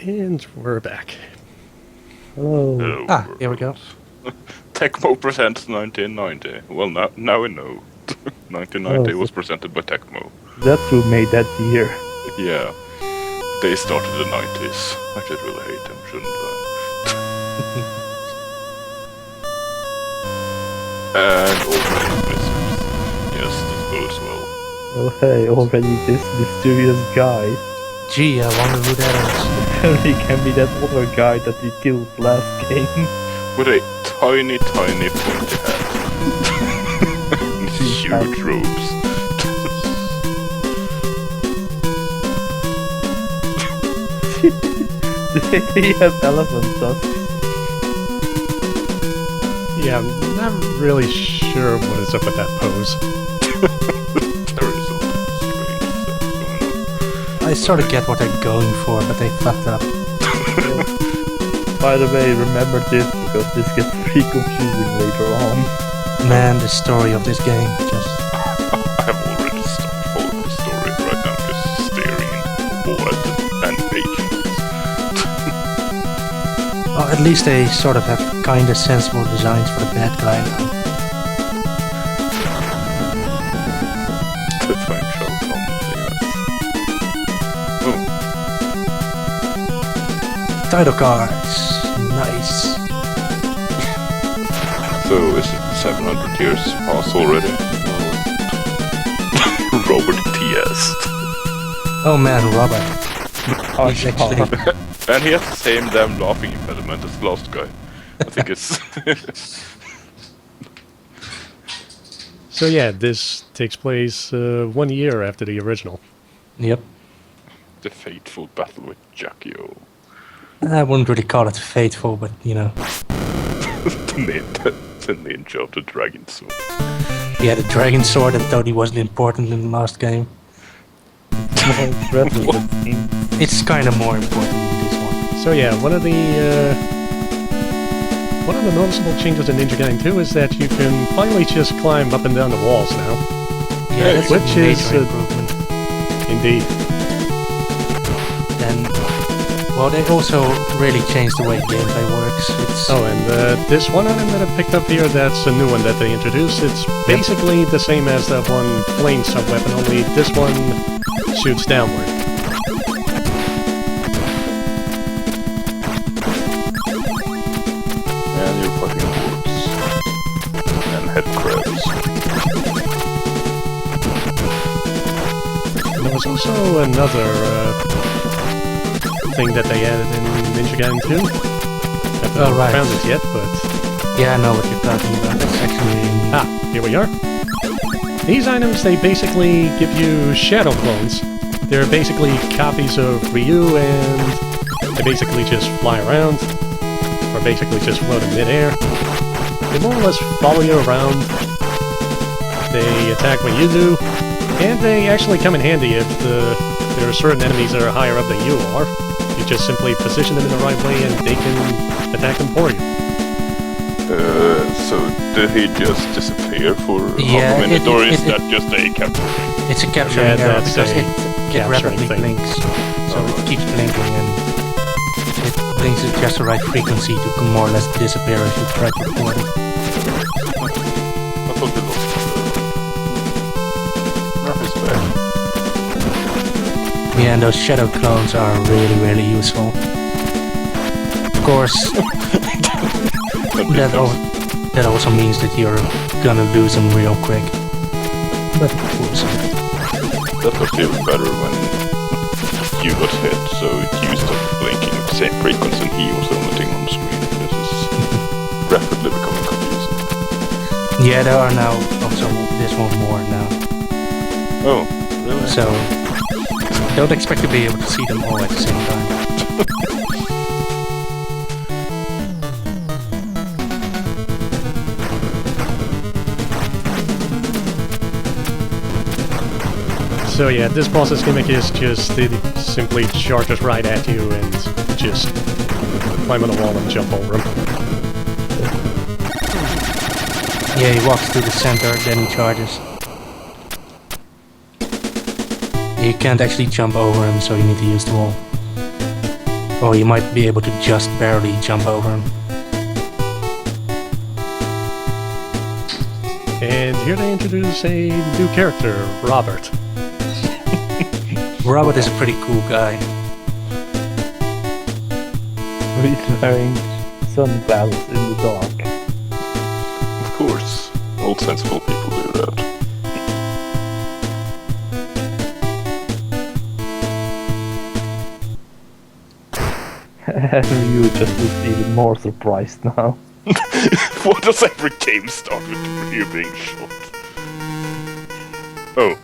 And we're back. Hello. Hello, Here we go. Tecmo presents 1990. Well, now we know. 1990 Oh, was presented by Tecmo. That's who made that year. Yeah. They started the 90s. I should really hate them, shouldn't I? And already Blizzards. Yes, this bodes well. Oh hey, already this mysterious guy. Gee, I wonder who that He can be that other guy that we killed last game. With a tiny pointy head. And huge robes. He has elephant tusks. Yeah, I'm not really sure what is up with that pose. There is some strange stuff going on. is. I sort of get what they're going for, but they fucked up. By the way, remember this because this gets pretty confusing later on. Man, the story of this game just... I have already stopped following the story right now, just staring in awe at the animations. Well, at least they sort of have kinda sensible designs for the bad guy now. The time shall come, yes. Oh, Title cards. Nice. so is it 700 years past already? Robert T.S. Oh man, Robert. Harsh He's actually... R. And he has the same damn laughing impediment as the last guy. I think it's... So yeah, this takes place 1 year after the original. Yep. the fateful battle with Jackie-O. I wouldn't really call it fateful, but you know. the ninja of the dragon sword. He had a dragon sword and thought he wasn't important in the last game. It's kind of more important in this one. So yeah, one of the noticeable changes in Ninja Gaiden 2 is that you can finally just climb up and down the walls now. Yeah, that's which a is major improvement. Indeed. And well, they also really changed the way gameplay works. It's Oh, and this one item that I picked up here, that's a new one that they introduced. It's basically the same as that one flame sub-weapon, only this one shoots downward. And you're fighting hordes. And head crabs. And there was also another thing that they added in Ninja Gaiden 2. I haven't right. found it yet, but... yeah, I know what you're talking about. That's actually here we are. These items, they basically give you shadow clones. They're basically copies of Ryu, and they basically just fly around, or basically just float in midair. They more or less follow you around. They attack when you do, and they actually come in handy if there are certain enemies that are higher up than you are. You just simply position them in the right way, and they can attack them for you. So did he just disappear for Yeah, half a minute, or is it- that just a capture? it's a capturing Yeah, error that's because a it capturing rapidly thing. blinks. So it keeps blinking and it blinks at just the right frequency to more or less disappear if you try to record it. I thought it was Murphy's back. Yeah, and those shadow clones are really, really useful. Of course, that also means that you're gonna lose them real quick. But we'll see. That was even better when you got hit, so you started blinking at the same frequency and he was the only thing on the screen. This is rapidly becoming confusing. Yeah, there are now also this one more now. Oh, really? So don't expect to be able to see them all at the same time. So yeah, this boss's gimmick is just it simply charges right at you and just climb on the wall and jump over him. Yeah, he walks through the center, then he charges. You can't actually jump over him, so you need to use the wall. Or you might be able to just barely jump over him. And here they introduce a new character, Robert. Robert is a pretty cool guy. He's wearing sunglasses in the dark. Of course, all sensible people do that. You just look even more surprised now. What does every game start with you being shot? Oh,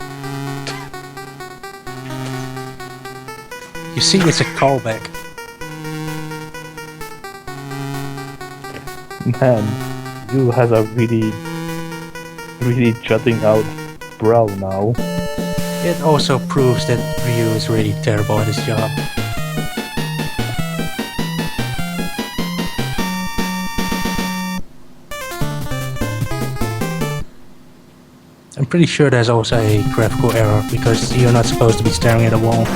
You see, it's a callback. Man, you have a really jutting out brow now. It also proves that Ryu is really terrible at his job. I'm pretty sure there's also a graphical error because you're not supposed to be staring at a wall.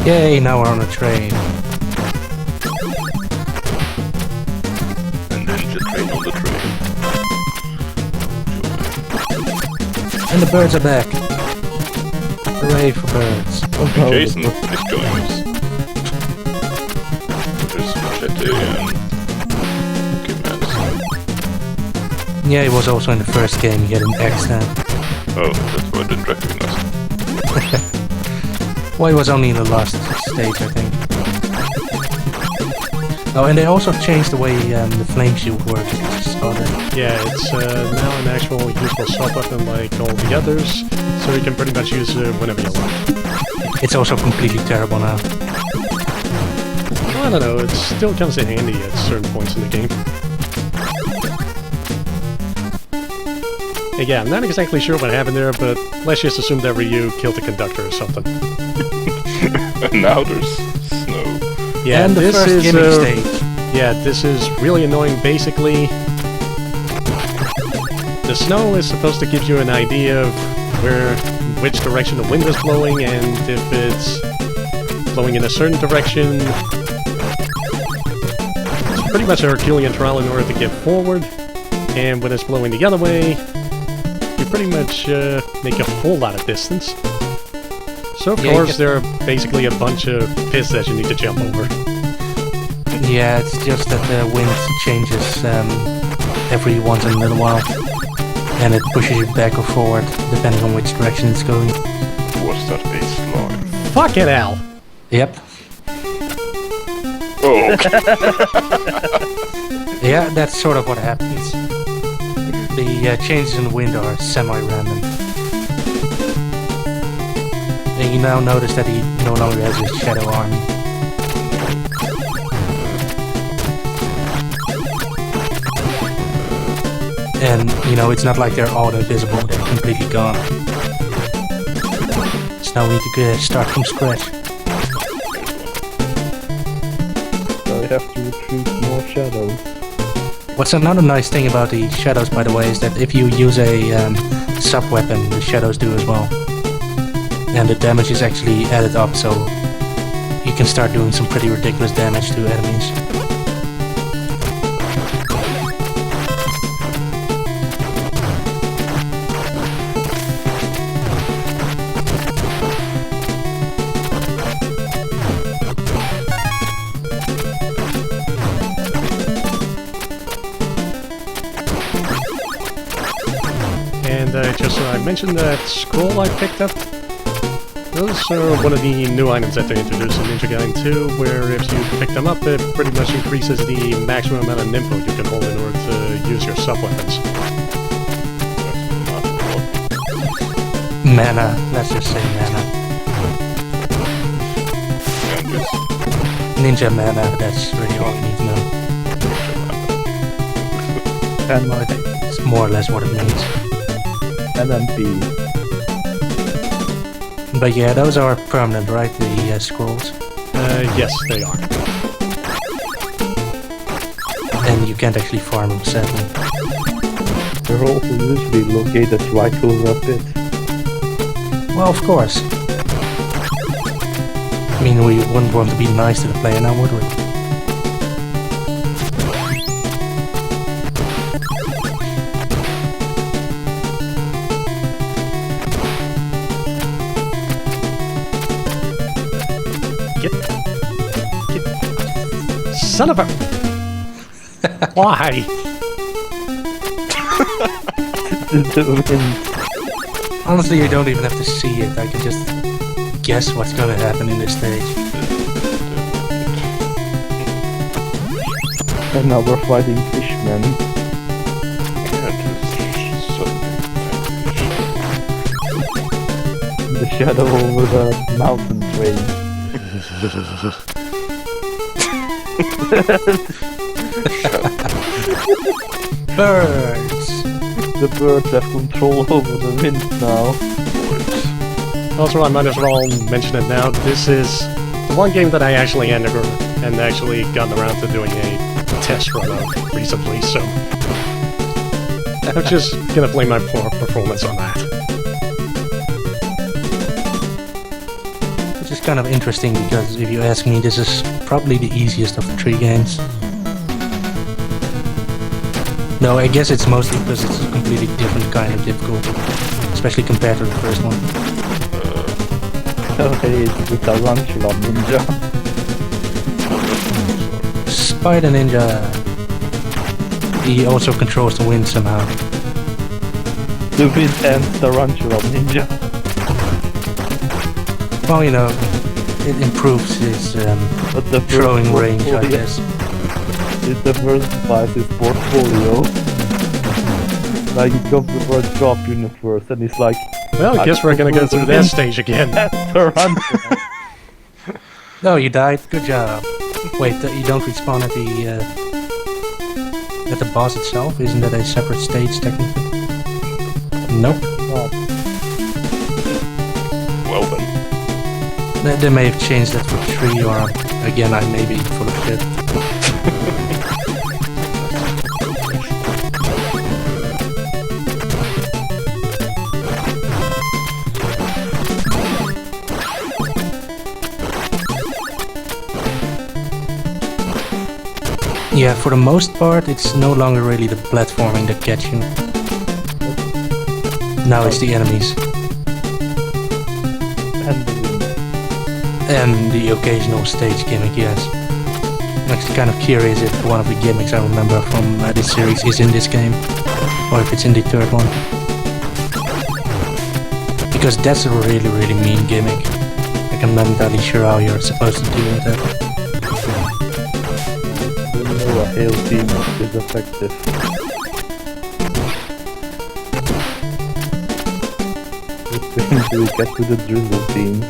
Yay, now we're on a train. a ninja train on the train. And the birds are back. Hooray for birds. Oh, no, Jason is joining us. There's Machete and Yeah, he was also in the first game, he had an accent. Oh, that's why I didn't recognize him. Well, he was only in the last stage, I think. Oh, and they also changed the way the flame shield works, which is other. Yeah, it's now an actual useful sub-weapon like all the others, so you can pretty much use it whenever you like. It's also completely terrible now. Well, I don't know, it still comes in handy at certain points in the game. Yeah, I'm not exactly sure what happened there, but let's just assume that Ryu killed the conductor or something. And now there's snow. Yeah, and the this first is gimmick stage. yeah, this is really annoying. Basically, the snow is supposed to give you an idea of which direction the wind is blowing, and if it's blowing in a certain direction, it's pretty much a Herculean trial in order to get forward. And when it's blowing the other way, you pretty much make a whole lot of distance. So of course there are basically a bunch of pits that you need to jump over. Yeah, it's just that the wind changes every once in a little while. And it pushes you back or forward, depending on which direction it's going. Was that a slime? Fucking hell! Yep. Oh, okay. Yeah, that's sort of what happens. The changes in the wind are semi-random. And you now notice that he no longer has his shadow army. And, you know, it's not like they're all invisible, they're completely gone. So now we need to start from scratch. So you have to recruit more shadows. What's another nice thing about the shadows, by the way, is that if you use a sub-weapon, the shadows do as well. And the damage is actually added up, so you can start doing some pretty ridiculous damage to enemies. And just so I mentioned that scroll I picked up, those are one of the new items that they introduced in Ninja Gaiden 2, where if you pick them up, it pretty much increases the maximum amount of Nimpo you can hold in order to use your sub-weapons. Mana, let's just say mana. Ninja mana, that's really all you need to know. And I think it's more or less what it means. NMP. But yeah, those are permanent, right? The scrolls. Yes, they are. And you can't actually farm them, sadly. They're also usually located right over a pit. Well, of course. I mean, we wouldn't want to be nice to the player now, would we? Get. Son of a. Why? Honestly, you don't even have to see it. I can just guess what's gonna happen in this stage. And now we're fighting fishmen. The shadow over the mountain train. Birds! The birds have control over the wind now. Also, I might as well mention it now. This is the one game that I actually ended and actually gotten around to doing a test run of recently, so I'm just gonna blame my poor performance on that. Which is kind of interesting because if you ask me, this is probably the easiest of the 3 games. No, I guess it's mostly because it's a completely different kind of difficult, especially compared to the first one. Oh hey, it's the tarantula ninja. Spider Ninja! He also controls the wind somehow. The wind and tarantula ninja. Well, you know, it improves his But the throwing range, I portfolio- guess. It diversifies his portfolio. Like he comes the first drop universe and he's like, Well, I guess we're gonna go through that stage again. tarantula. No, you died. Good job. Wait, you don't respawn at the boss itself? Isn't that a separate stage technically? Nope. Well then. They may have changed that for 3, or again, I may be full of shit. Yeah, for the most part, it's no longer really the platforming that gets you. Now it's the enemies. And the wind. And the occasional stage gimmick, yes. I'm actually kind of curious if one of the gimmicks I remember from this series is in this game, or if it's in the 3rd one. Because that's a really, really mean gimmick. Like, I'm not entirely sure how you're supposed to deal with that. A hail team is effective. Just wait until we get to the drizzle teams.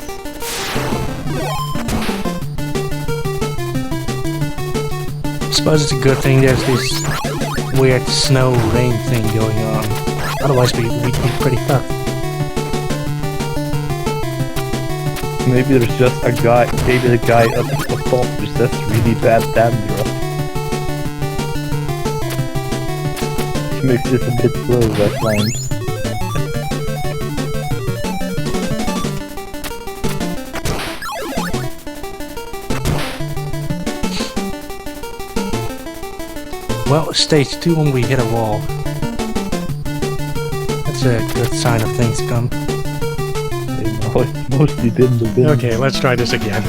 I suppose it's a good thing there's this weird snow rain thing going on. Otherwise we'd be pretty fucked. Maybe there's just a guy, maybe the guy up at the top just has really bad dandruff. Which makes this a bit slow, I find. Well, stage 2 when we hit a wall. That's a good sign of things to come. You know, it's mostly been the wind. Okay, let's try this again.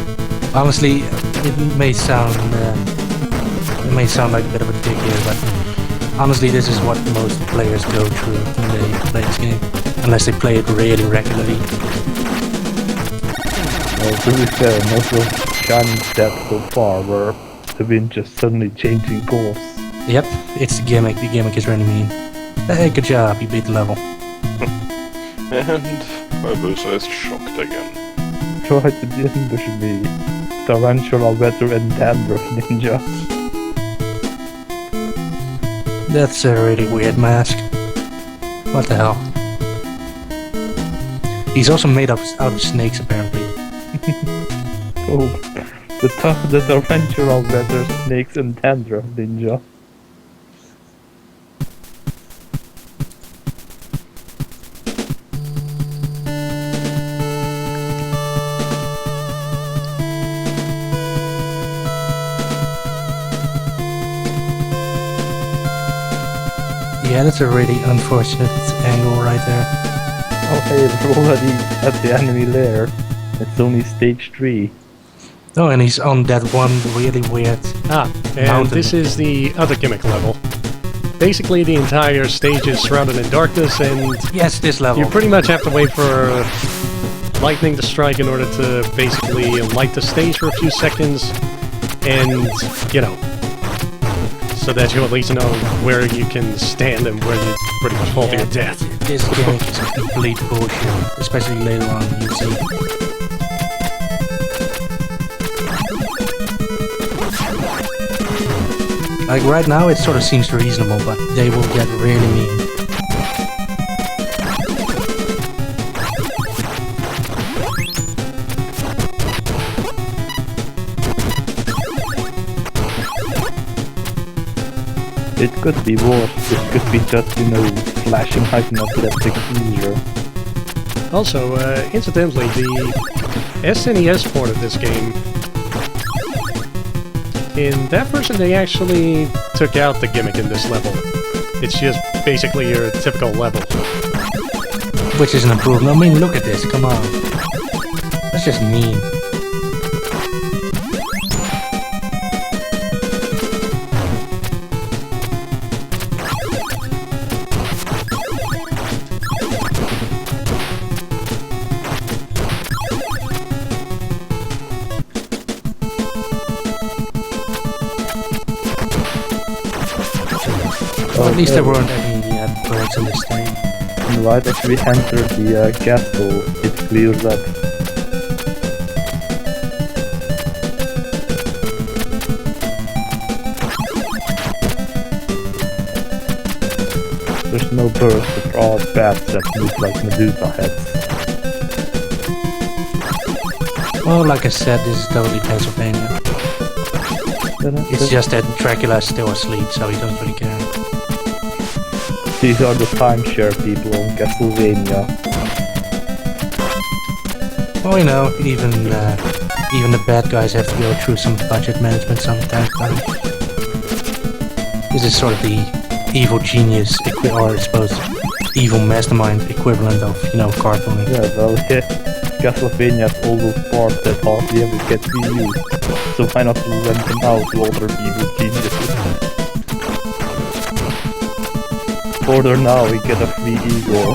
Honestly, it may sound like a bit of a dick here, but honestly, this is what most players go through when they play this game, unless they play it really regularly. To be fair, most of Shining steps so far were the wind just suddenly changing course. Yep, it's the gimmick. The gimmick is really mean. Hey, good job, you beat the level. And Barbosa is shocked again. Try to ambush me, tarantula weather and dandruff ninja. That's a really weird mask. What the hell? He's also made out of snakes, apparently. Oh, the tarantula weather, snakes and dandruff ninja. Yeah, that's a really unfortunate angle right there. Oh hey, we're already at the enemy lair. It's only stage 3. Oh, and he's on that one really weird... And Mountain. this is the other gimmick level. Basically, the entire stage is surrounded in darkness, and Yes, this level. you pretty much have to wait for lightning to strike in order to basically light the stage for a few seconds, and, you know, so that you at least know where you can stand and where you pretty much fall to your death. This gimmick is complete bullshit, especially later on, you see. Like right now it sort of seems reasonable, but they will get really mean. It could be worse. It could be just, you know, flashing like an epileptic seizure. Also, incidentally, the SNES port of this game, in that version they actually took out the gimmick in this level. It's just basically your typical level. Which is an improvement. I mean, look at this, come on. That's just mean. Well, at least there weren't any birds in this thing. And right as we enter the castle, it clears up. There's no birds, but all bats that move like Medusa heads. Well, like I said, this is totally Pennsylvania. It's just that Dracula's still asleep, so he doesn't really care. These are the timeshare people in Castlevania. Well, you know, even the bad guys have to go through some budget management sometimes. This is sort of the evil genius, or I suppose evil mastermind equivalent of, you know, cartooning. Yeah, well, yeah. Castlevania has all those parts that hardly ever get reused. So why not rent them out to other evil geniuses? Order now, we get a free eagle.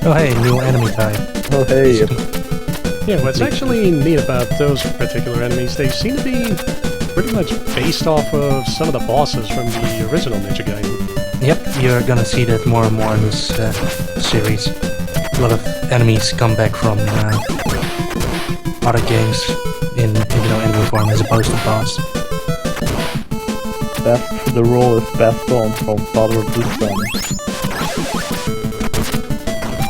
Oh hey, new enemy type. Oh hey, Yeah, what's actually neat about those particular enemies, they seem to be pretty much based off of some of the bosses from the original Ninja Gaiden. Yep, you're gonna see that more and more in this series. A lot of enemies come back from other games in you know, enemy form as opposed to boss. the role is passed on from father to son.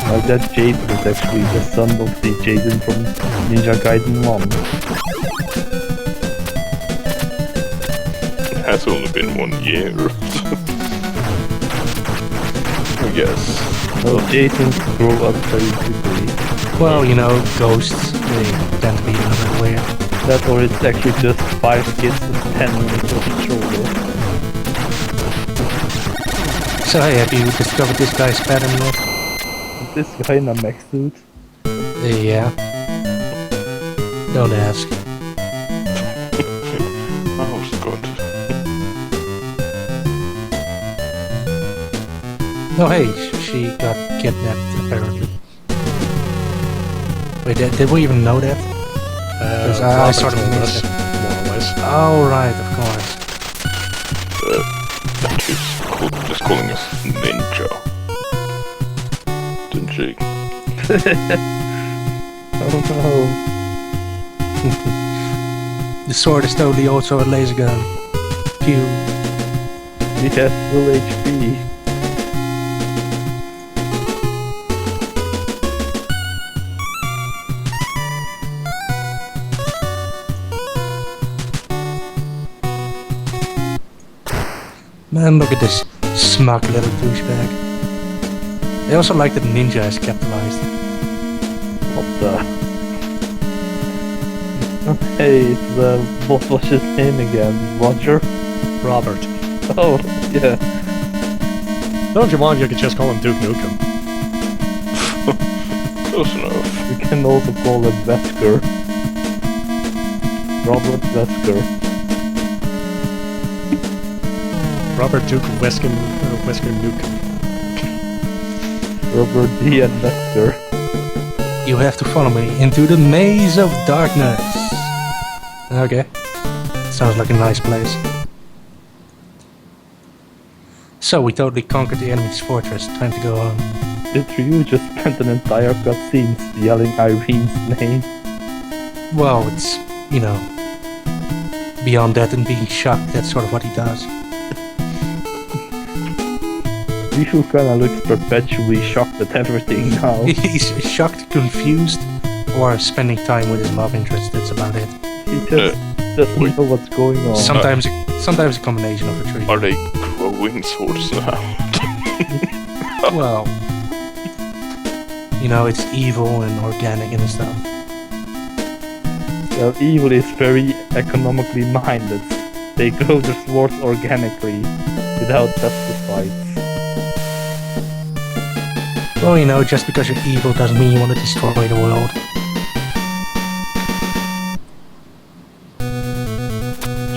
Like that Jason is actually the son of the Jason from Ninja Gaiden 1. It has only been 1 year. I guess. Well, Jasons grow up very quickly. Well, you know, ghosts, they tend to be a little bit weird. That or it's actually just 5 kids with 10 minutes of each shoulder. So hey, have you discovered this guy's pattern yet? Is this guy in a mech suit? Yeah. Don't ask. Oh, God. Oh hey, she got kidnapped apparently. Wait, did we even know that? I sort of missed it. More or less. Oh right, of course. That she's just calling us Ninja. Didn't she? Oh no. The sword is totally also a laser gun. Pew. He has full HP. Man, look at this smug little douchebag. I also like that Ninja is capitalized. What the? Hey, it's what's his name again? Roger? Robert. Oh, yeah. Though if you want, you could just call him Duke Nukem. Close enough. You can also call it Wesker. Robert Wesker. Robert Duke Wesker Nukem. Robert D. and Wesker. You have to follow me into the maze of darkness. Okay. Sounds like a nice place. So we totally conquered the enemy's fortress. Time to go home. Did Ryu just spend an entire cutscene yelling Irene's name? Well, it's, you know, beyond that and being shocked, that's sort of what he does. Ryu kinda looks perpetually shocked at everything now. He's shocked, confused, or spending time with his love interest, that's about it. He just doesn't know what's going on. Sometimes a combination of the three. Are they growing swords now? Well, you know, it's evil and organic and stuff. Well, evil is very economically minded. They grow their swords organically, without pesticides. Well, you know, just because you're evil doesn't mean you want to destroy the world.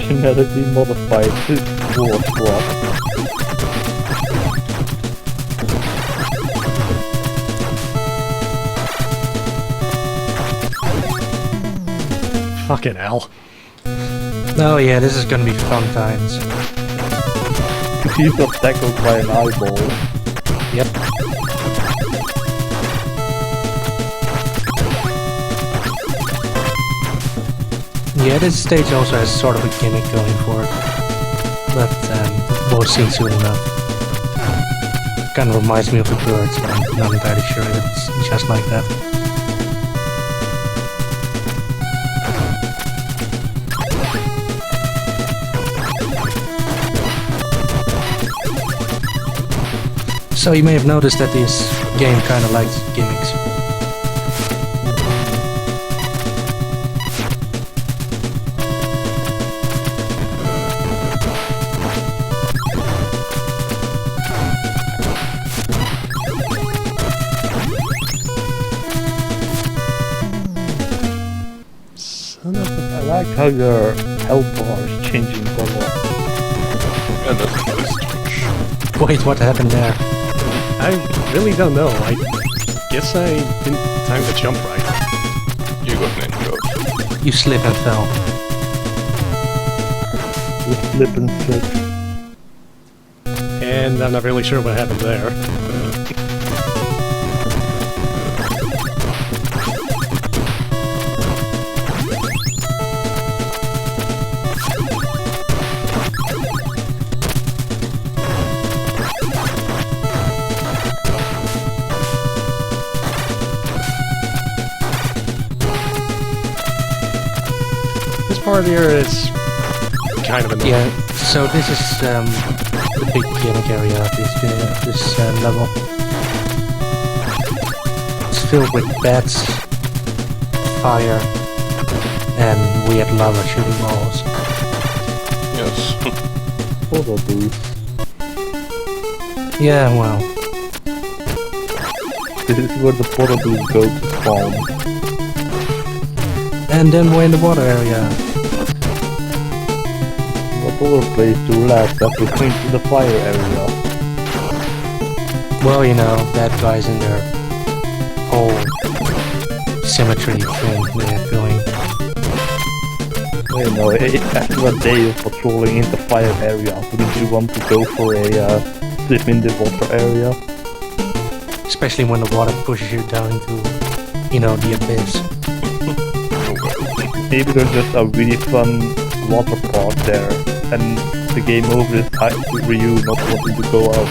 Genetically modified sword swap. Fucking hell. Oh yeah, this is gonna be fun times. He got tackled by an eyeball. Yep. Yeah, this stage also has sort of a gimmick going for it. But we'll see soon enough. Kind of reminds me of the birds, but I'm not entirely sure if it's just like that. So you may have noticed that this game kind of likes gimmicks. Son of a... I like how your health bar is changing color. Yeah, that's a nice touch. Wait, what happened there? I really don't know. I guess I didn't time the jump right. You got ninja. You slip and fell. You slip and slip. And I'm not really sure what happened there. This part here is kind of annoying. Yeah, so this is the big gimmick area of this level. It's filled with bats, fire, and weird lava shooting balls. Yes. Photo booth. Yeah, well, This is where the photo booth go to spawn. and then we're in the water area. What other place to relax after going to the fire area? Well, you know, bad guys in their whole symmetry thing they're doing. You know, after a day of patrolling in the fire area, wouldn't you want to go for a swim in the water area? Especially when the water pushes you down into, you know, the abyss. Maybe there's just a really fun water park there, and the game over is tied to Ryu not wanting to go out.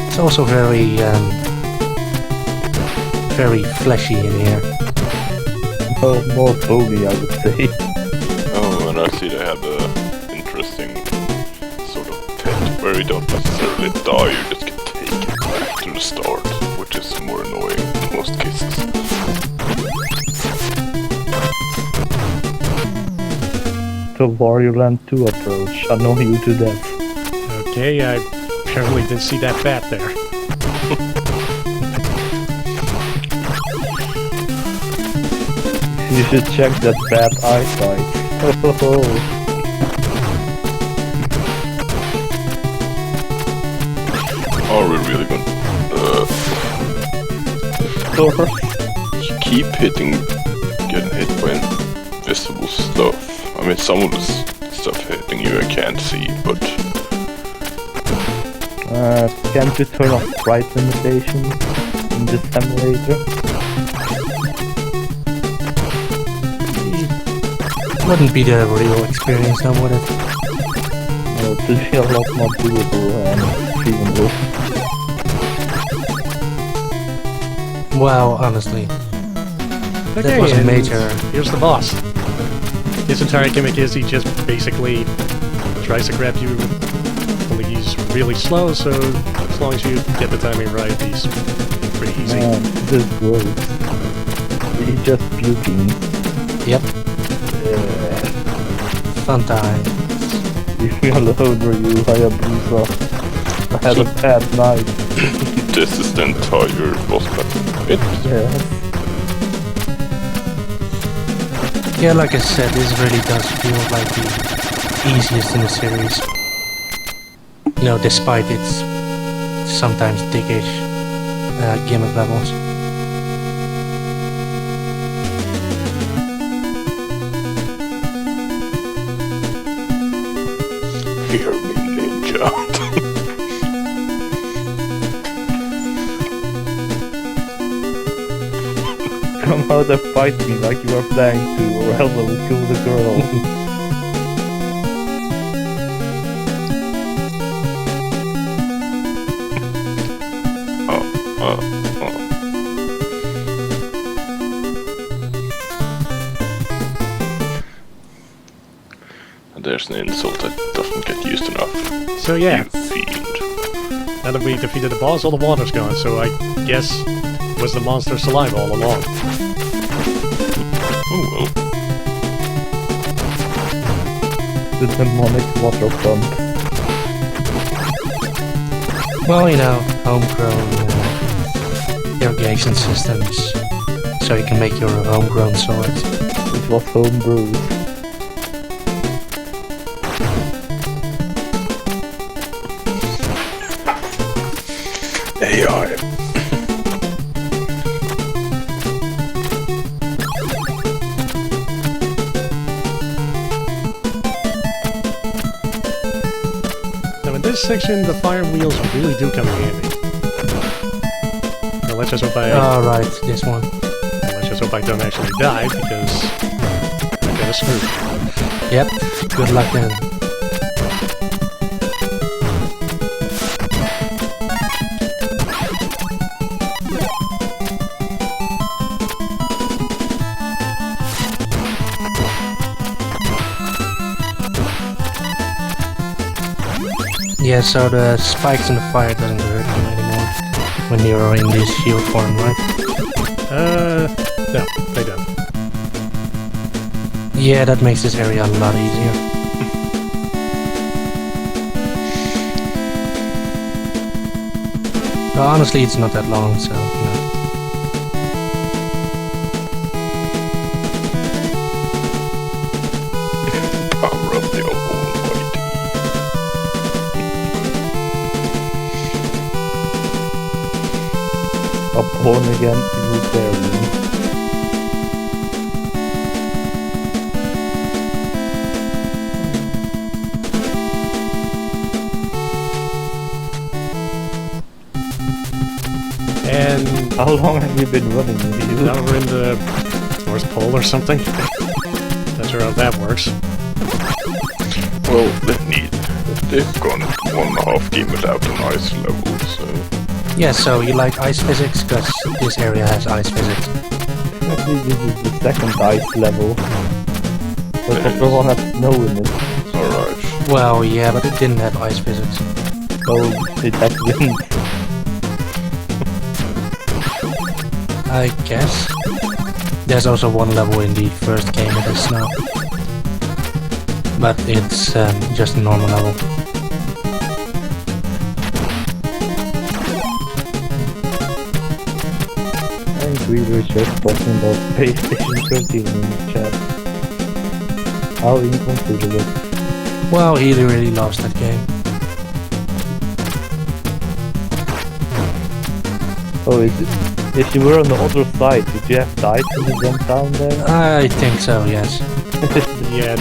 It's also very fleshy in here. Well, more bony, I would say. Oh, and I see they have a interesting sort of pet where you don't necessarily die, you just get taken back to the start, which is more annoying. Ghost Kisses. The Wario Land 2 approach. Annoy you to death. Okay, I apparently didn't see that bat there. You should check that bad eyesight. Are we really going Sure. You keep getting hit by invisible stuff. I mean, some of the stuff hitting you I can't see, but... Can't you turn off sprite limitation in this simulator? Wouldn't be the real experience though, would it? No, it would be a lot more doable and achievable. Well, honestly, Okay, that was a and major... Here's the boss. His entire gimmick is he just basically tries to grab you, only he's really slow, so as long as you get the timing right, he's pretty easy. Man, this is gross. He's just puking. Yep, fun time. Leave me alone, Ryu, Hayabusa. I had a bad night. This is the entire boss battle. Yeah. Yeah, like I said, this really does feel like the easiest in the series. You know, despite its sometimes dickish gimmick levels. Hear me, ninja. Come out and fight me like you are planning to, or else I will kill the girl. There's an insult that doesn't get used enough. So yeah, You fiend. now that we defeated the boss, all the water's gone, so I guess it was the monster's saliva all along. Oh well. The demonic water pump. Well, you know, homegrown irrigation systems, so you can make your homegrown sword. It was homebrewed. AI. Now in this section, the fire wheels really do come in handy. Now let's just hope Alright, this one. let's just hope I don't actually die, because I'm kinda screwed. Yep, good luck then. Yeah, so the spikes in the fire doesn't hurt you anymore when you're in this shield form, right? No, they don't. Yeah, that makes this area a lot easier. But honestly, it's not that long, so, you know. Power of the Almighty. A born again evil fairy. And How long have you been running, Ryu? now we're in the North Pole or something. Not sure how that works. Well, they've gone 1.5 game without an ice level, so... Yeah, so you like ice physics, because this area has ice physics. Actually, this is the second ice level. But the first one has snow in it. Alright. Well, yeah, but it didn't have ice physics. So it has wind. I guess. There's also one level in the first game that has snow. But it's just a normal level. I think we were just talking about PlayStation 13 in the chat. How inconsiderate. Well, he really loves that game. Oh, is it? If you were on the other side, did you have dice when you went down there? I think so, yes. Yeah.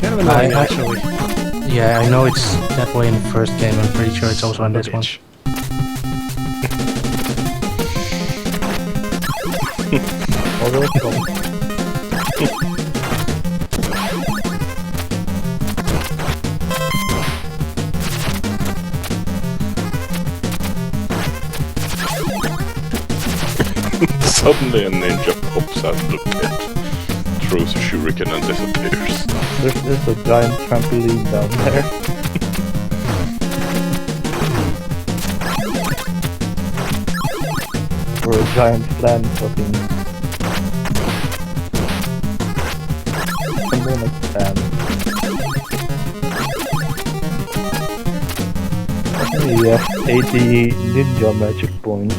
Kind of annoying, actually. Yeah, I know it's that way in the first game. I'm pretty sure it's also in this one. Other side. Suddenly a ninja pops out of the pit, throws a shuriken and disappears. There's a giant trampoline down there. Or a giant slam fucking. Someone expand. We have 80 ninja magic points.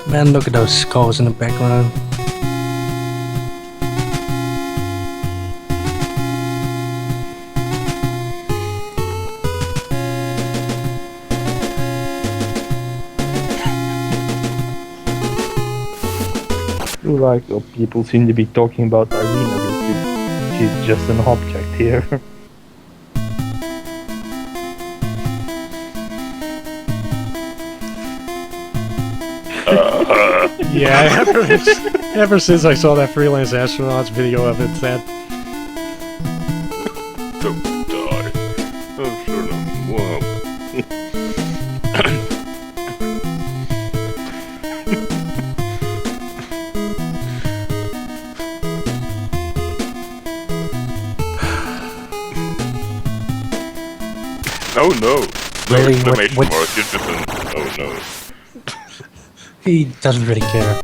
Man, look at those skulls in the background. Like, people seem to be talking about Irina because she's just an object here. Yeah, ever since I saw that freelance astronauts video of it, that Don't die. Oh, sure no. Whoa. Oh no! No Really? exclamation What- mark, it's just an oh no. He doesn't really care.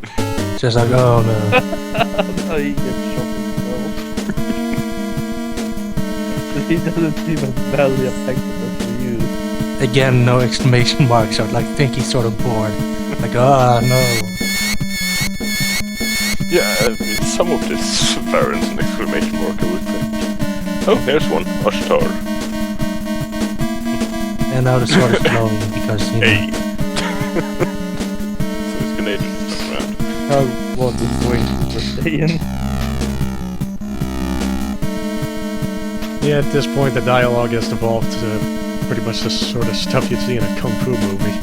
Just like, oh no. Oh, he gets shot himself. He doesn't seem as badly affected as you. Again, no exclamation marks. I like think he's sort of bored. Like, ah, no. Yeah, with some of this warrants an exclamation mark, I would think. Oh, there's one. Ashtar. And now the sword is glowing because, you know. Hey! So it's Canadian stuff around. How what is going to stay in? yeah, at this point the dialogue has evolved to pretty much the sort of stuff you'd see in a kung fu movie.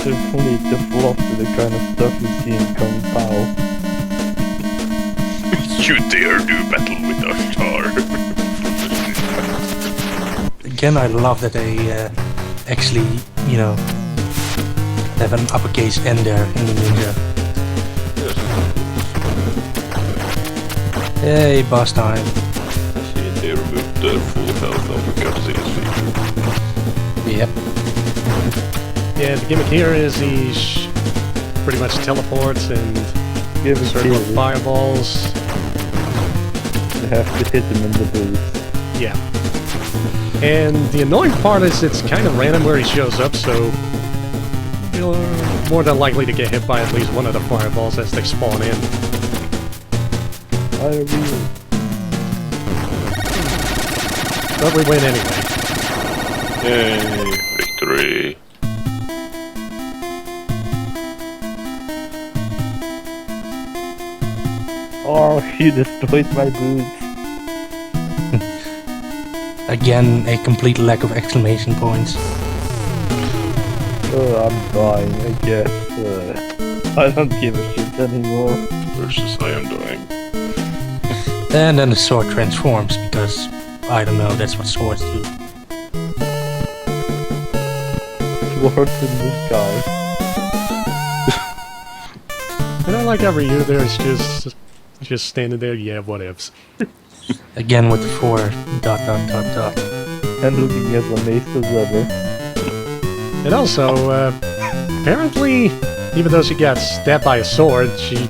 They're fully developed to the kind of stuff you see in Kung Pao. You dare do battle with Ashtar. Again, I love that they actually, you know, have an uppercase N there in the ninja. Hey, boss time. See, they removed the full health of the cutscenes feature. Yep. Yeah, the gimmick here is he pretty much teleports and Give it circle of here. fireballs. You have to hit them in the boots. Yeah. And the annoying part is it's kind of random where he shows up, so you're more than likely to get hit by at least one of the fireballs as they spawn in. I really. But we win anyway. Yay, victory. Oh, you destroyed my boots. Again, a complete lack of exclamation points. Oh, I'm dying, I guess. I don't give a shit anymore. Versus I am dying. And then the sword transforms because, I don't know, that's what swords do. Swords in the sky. And I like how Ryu there's just standing there, yeah, whatevs. Again with the 4 ... And looking as amazed as ever. And also, apparently, even though she got stabbed by a sword, she's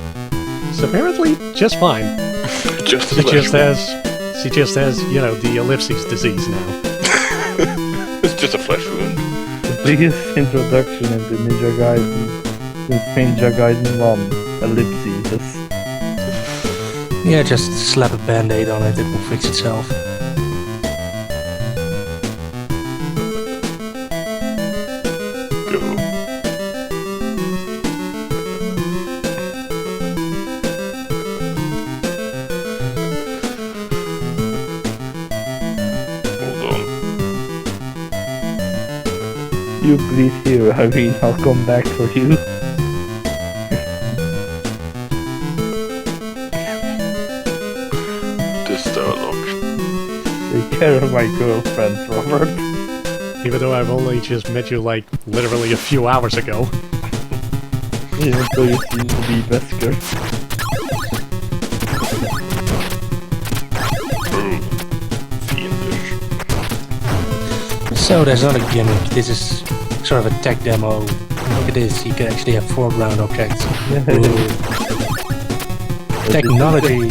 apparently just fine. Just She just has, you know, the ellipses disease now. It's just a flesh wound. The biggest introduction into Ninja Gaiden since Ninja Gaiden 1, ellipses. Yeah, just slap a band-aid on it, it will fix itself. Go. Hold on. You please here, Irene, I'll come back for you. This dialogue. Take care of my girlfriend, Robert. Even though I've only just met you, like, literally a few hours ago. Even though you seem to be Wesker. Fiendish. So there's another gimmick. This is sort of a tech demo. Look at this, you can actually have foreground objects. Ooh. Technology!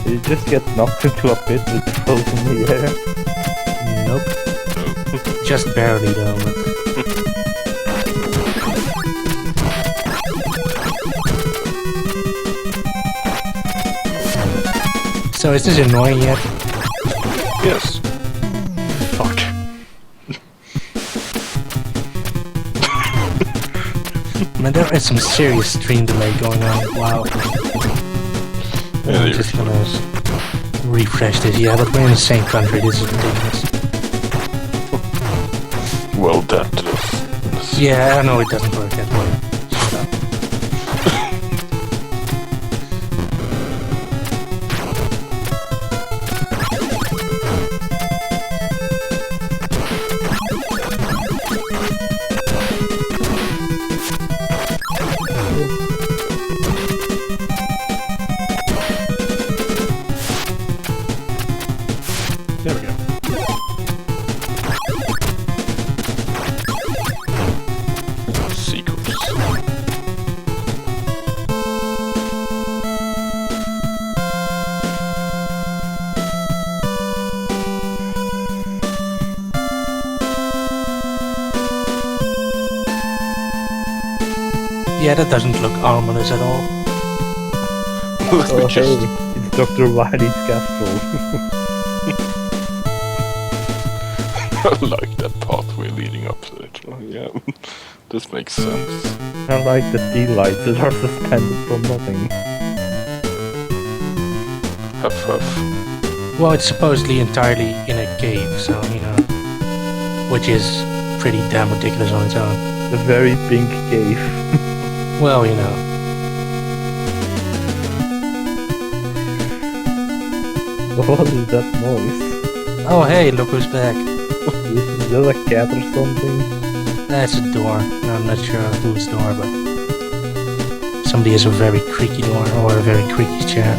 You just get knocked into a pit with throws in the air. Nope. Just barely though. So is this annoying yet? Yes. Fuck. Man, there is some serious stream delay going on. Wow. Yeah, I'm just gonna refresh this. Yeah, but we're in the same country. This is ridiculous. Well, that Yeah, I know it doesn't work that way. Shut up. There we go. secrets. Yeah, that doesn't look ominous at all. Oh hey, it's Dr. Wily's castle. I like that pathway leading up to it. Oh, yeah, this makes sense. I like the sea lights that are suspended from nothing. Huff huff. Well, it's supposedly entirely in a cave, so, you know, which is pretty damn ridiculous on its own. A very pink cave. Well, you know. What is that noise? Oh, hey, look who's back. Is that a cat or something? That's a door. I'm not sure whose door, but somebody has a very creaky door or a very creaky chair.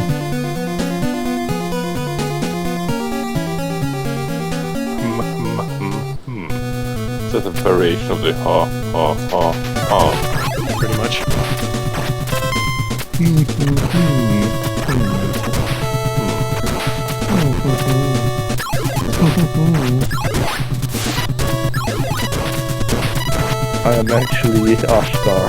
Is that a variation of the ha ha ha ha? Pretty much. I am actually Ashtar.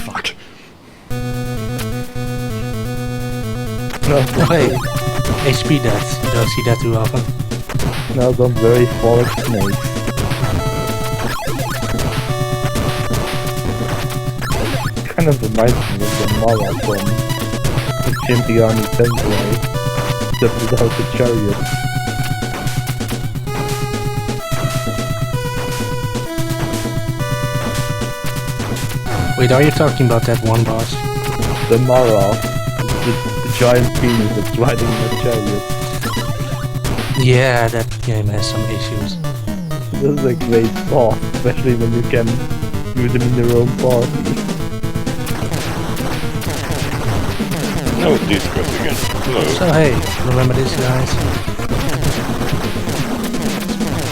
Fuck. No, Oh, hey, HP deaths. You don't see that too often. now some very phallic snakes. Kind of reminds me of the Mara from the Chimpiani Tensei, except without the chariot. Wait, are you talking about that one boss? The Mara, the giant penis that's riding the chariot. Yeah, that game has some issues. This is a great boss, especially when you can use them in your own party. No, these guys again. Hello. So hey, remember this, guys?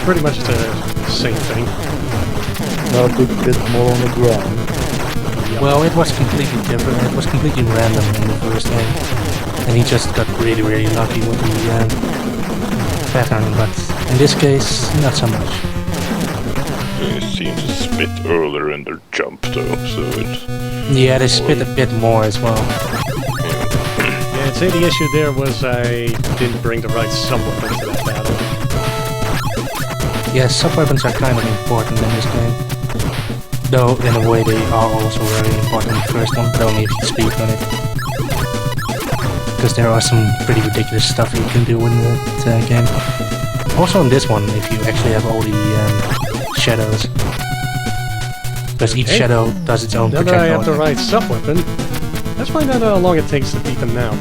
Pretty much the same thing. Now a big bit more on the ground. Well, it was completely different. It was completely random in the first game, and he just got really, really lucky with the pattern. But in this case, not so much. They seem to spit earlier in their jump though, so it... Yeah, they spit a bit more as well. Yeah, I'd say the issue there was I didn't bring the right sub-weapon to that battle. Yeah, sub-weapons are kind of important in this game. Though, in a way, they are also very important in the first one, but only if you speed on it. Because there are some pretty ridiculous stuff you can do in that game. Also in this one, if you actually have all the shadows. Because each shadow does its own Now that I projectile. have the right sub-weapon, let's find out how long it takes to beat them now.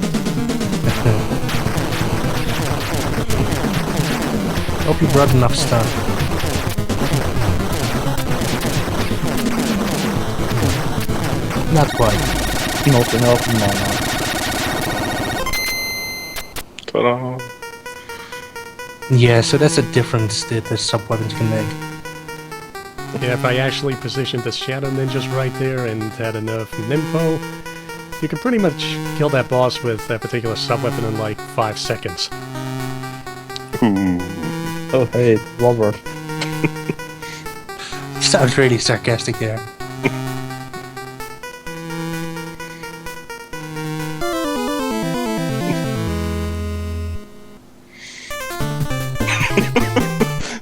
Hope you brought enough stuff. Not quite. Not enough mana. Ta-da! Yeah, so that's a difference that the sub-weapons can make. Yeah, if I actually positioned the Shadow Ninjas right there and had enough Nympho, you can pretty much kill that boss with that particular sub-weapon in like 5 seconds. Ooh. Oh hey, it's Robert. Sounds really sarcastic there.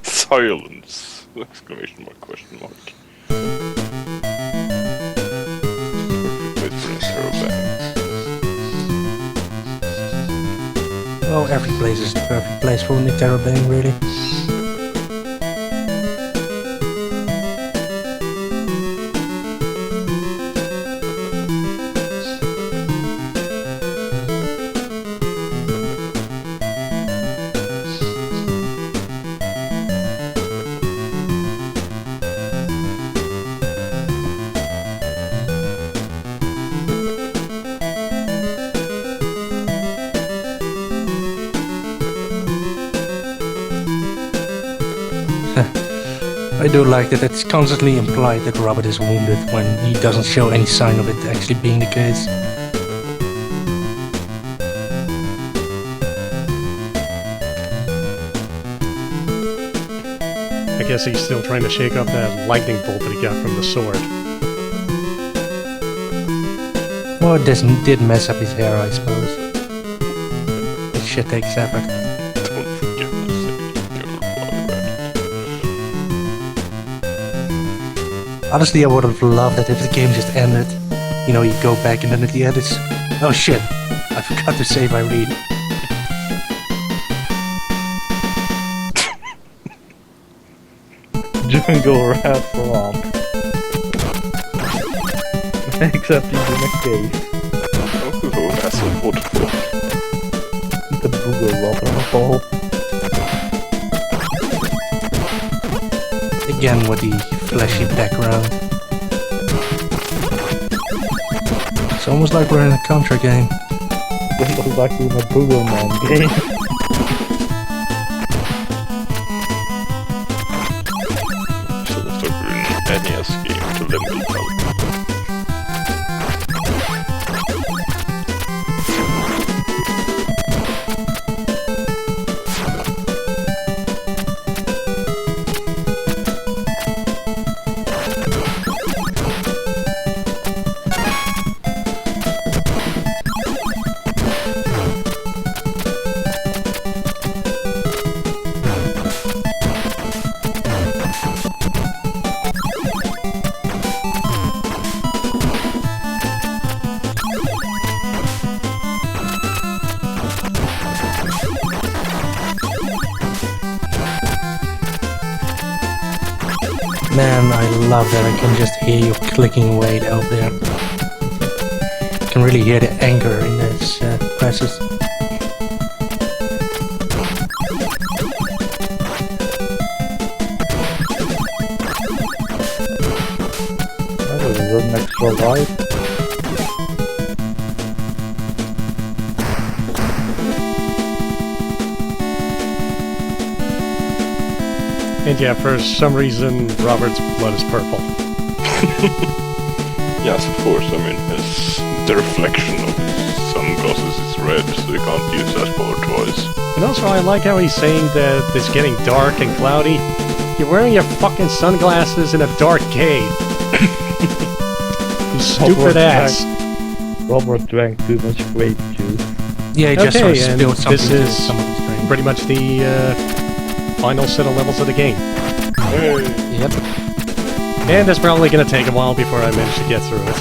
Silence! Exclamation mark, question mark. Wait for an interrobang. Well, every place is the perfect place for an interrobang, really. I do like that it's constantly implied that Robert is wounded when he doesn't show any sign of it actually being the case. I guess he's still trying to shake off that lightning bolt that he got from the sword. Well, it did mess up his hair, I suppose. This shit takes effort. Don't forget to say your body. Honestly, I would have loved it if the game just ended. You know, you go back and then at the end it's... Oh shit, I forgot to save Irene. Jungle rat romp. Except he's in a cave. Oh, that's a waterfall. The booger waterfall. Again with the fleshy background. It's almost like we're in a Contra game. It looks like we're in a Boogerman game. So that's like an NES game to limit it. Man, I love that I can just hear you clicking away out there. I can really hear the anger in those presses. for an extra life. And yeah, for some reason, Robert's blood is purple. Yes, of course. I mean, the reflection of his sunglasses is red, so you can't use that power twice. And also, I like how he's saying that it's getting dark and cloudy. You're wearing your fucking sunglasses in a dark cave. You stupid ass. Robert drank too much grape juice. Yeah, he just Okay, sort of and spilled something this to is some of his drink. pretty much the final set of levels of the game. Hey. Yep. And it's probably going to take a while before I manage to get through it.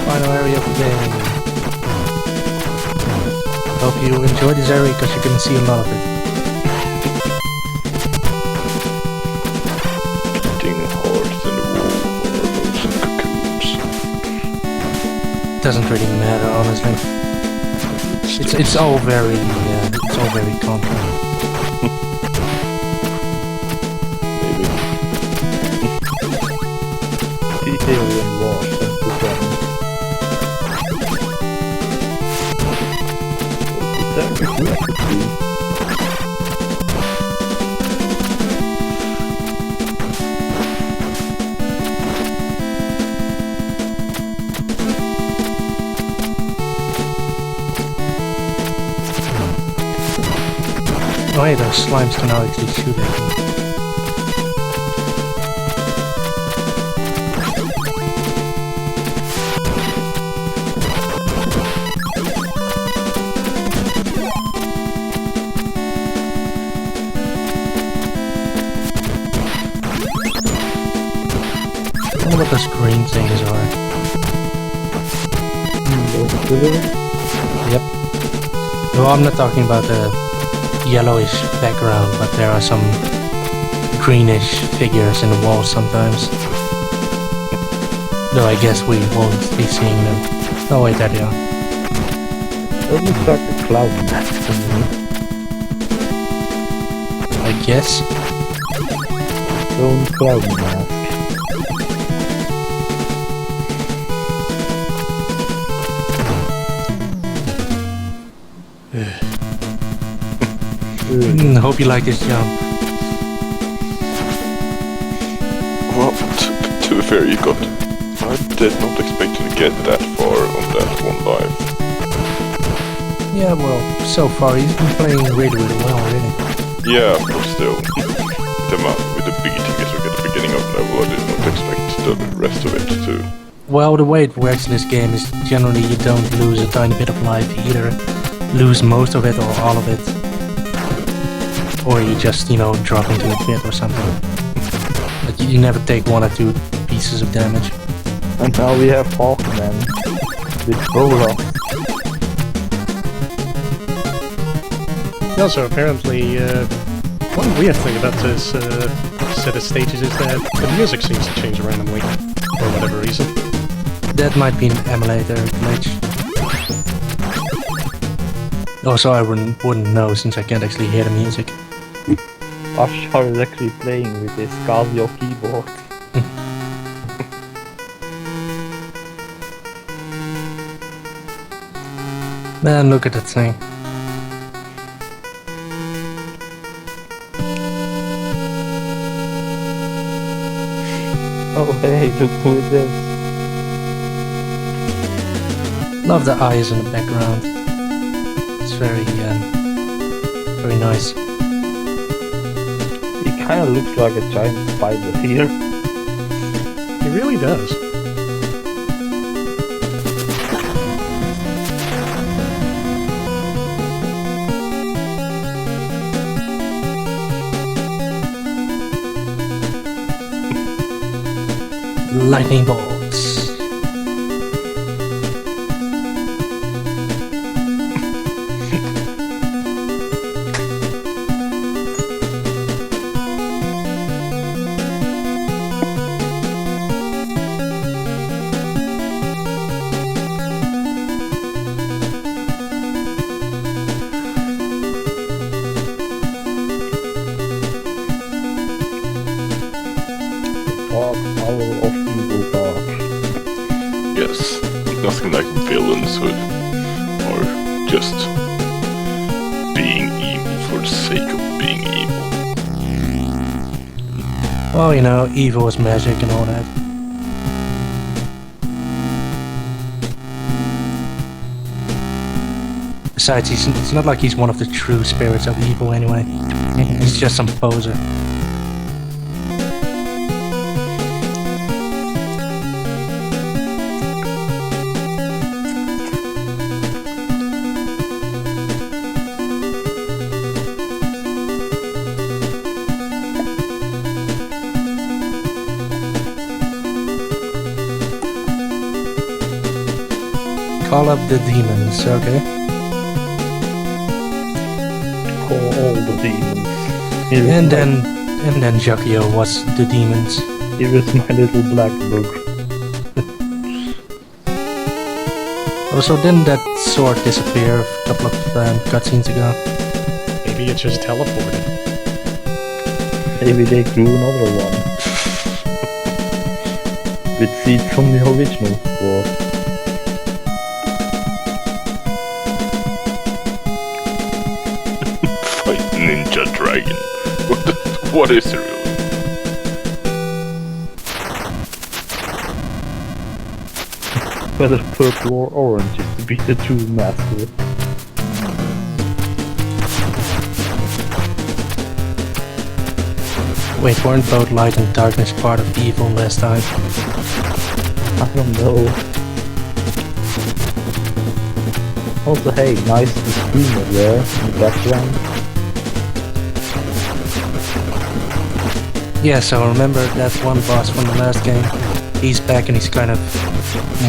Final area of the game. Hope you enjoyed this area because you can see a lot of it. Beating hearts in the wall for those cocoons. Doesn't really matter, honestly. It's all very contra. Maybe. Detail and wash, that's the thing. That is recipe. Oh hey, those slimes can now actually shoot at me. I wonder what those green things are. Yep. No, I'm not talking about the yellowish background, but there are some greenish figures in the wall sometimes. Though I guess we won't be seeing them. Oh wait, there they are. Let me start the cloud map for me. I guess. Don't cloud map. Hope you like this jump. Well, to be fair, you got... I did not expect you to get that far on that one life. Yeah, well, so far he's been playing really, really well, really. Yeah, but still. With the beating as we get the beginning of the level, I did not expect the rest of it to... Well, the way it works in this game is generally you don't lose a tiny bit of life, you either lose most of it or all of it. Or you just, drop into a pit or something. But you never take one or two pieces of damage. And now we have Hawkman with Bola. Also, apparently, one weird thing about this set of stages is that the music seems to change randomly, for whatever reason. That might be an emulator glitch. Also, I wouldn't know since I can't actually hear the music. Ashar is actually playing with his Casio keyboard. Man, look at that thing. Oh hey, look who it is. Love the eyes in the background. It's very nice. He kinda looks like a giant spider here. He really does. Lightning bolts. Dark power of evil dark. Yes, nothing like villains who are just being evil for the sake of being evil. Well, you know, evil is magic and all that. Besides, it's not like he's one of the true spirits of evil anyway. He's just some poser. Call up the demons, okay? Call all the demons. And then Jacquio was the demons. Here is my little black book. Also, didn't that sword disappear a couple of cutscenes ago? Maybe it just teleported. Maybe they grew another one. With seeds from the original sword. Fight Ninja Dragon. What is it really? Whether purple or orange is to be the true master. Wait, weren't both light and darkness part of evil last time? I don't know. Also, hey, nice screamer there in the background. Yeah, so remember that one boss from the last game? He's back and he's kind of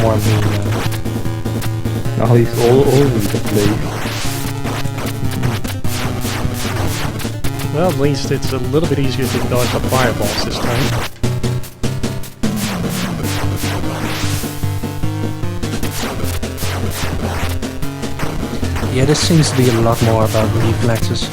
more mean now. Now he's all over the place. Well, at least it's a little bit easier to dodge the fireballs this time. Yeah, this seems to be a lot more about reflexes.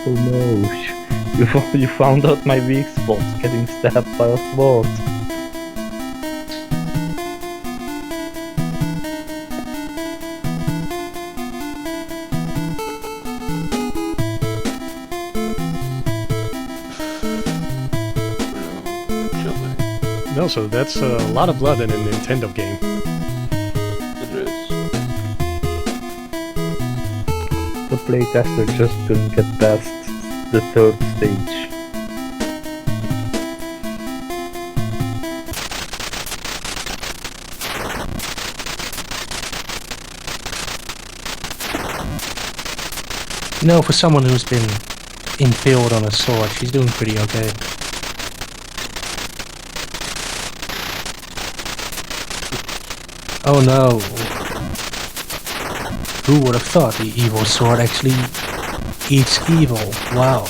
Oh no, you found out my weak spots, getting stabbed by a sword. No, so that's a lot of blood in a Nintendo game. It is. The playtester just couldn't get past the third stage. You know, for someone who's been impaled on a sword, she's doing pretty okay. Oh no. Who would have thought the evil sword actually eats evil? Wow.